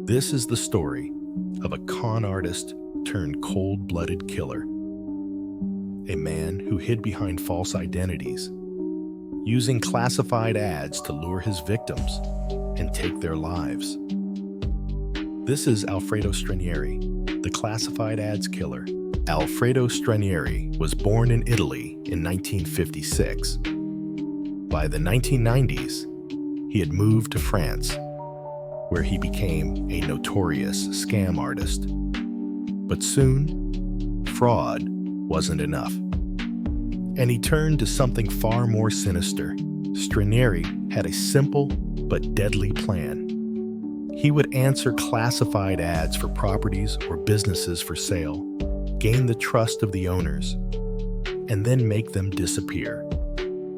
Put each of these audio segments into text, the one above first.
This is the story of a con artist turned cold-blooded killer. A man who hid behind false identities, using classified ads to lure his victims and take their lives. This is Alfredo Stranieri, the classified ads killer. Alfredo Stranieri was born in Italy in 1956. By the 1990s, he had moved to France, where he became a notorious scam artist. But soon, fraud wasn't enough, and he turned to something far more sinister. Stranieri had a simple but deadly plan. He would answer classified ads for properties or businesses for sale, gain the trust of the owners, and then make them disappear,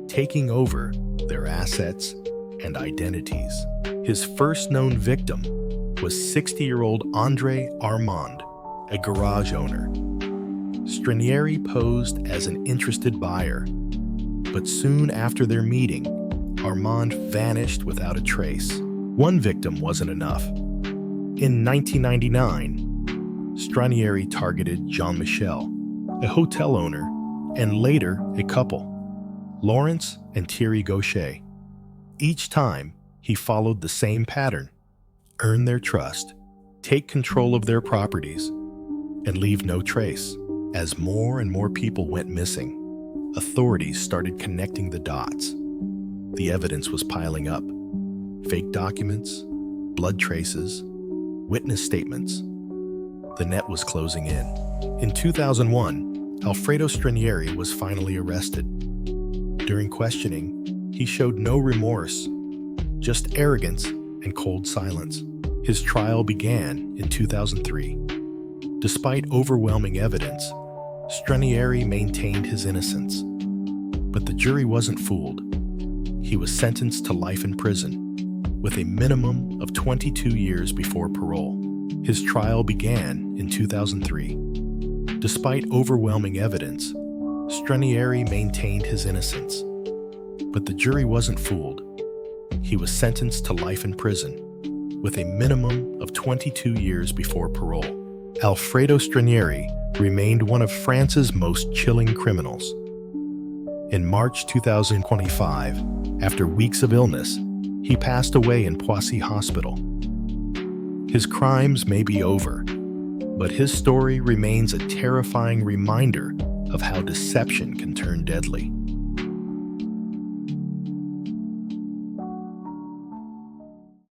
taking over their assets and identities. His first known victim was 60-year-old Andre Armand, a garage owner. Stranieri posed as an interested buyer, but soon after their meeting, Armand vanished without a trace. One victim wasn't enough. In 1999, Stranieri targeted Jean-Michel, a hotel owner, and later a couple, Lawrence and Thierry Gaucher. Each time, he followed the same pattern: earn their trust, take control of their properties, and leave no trace. As more and more people went missing, authorities started connecting the dots. The evidence was piling up: fake documents, blood traces, witness statements. The net was closing in. In 2001, Alfredo Stranieri was finally arrested. During questioning, he showed no remorse, just arrogance and cold silence. His trial began in 2003. Despite overwhelming evidence, Stranieri maintained his innocence. But the jury wasn't fooled. He was sentenced to life in prison, with a minimum of 22 years before parole. His trial began in 2003. Despite overwhelming evidence, Stranieri maintained his innocence. But the jury wasn't fooled. He was sentenced to life in prison, with a minimum of 22 years before parole. Alfredo Stranieri remained one of France's most chilling criminals. In March 2025, after weeks of illness, he passed away in Poissy Hospital. His crimes may be over, but his story remains a terrifying reminder of how deception can turn deadly.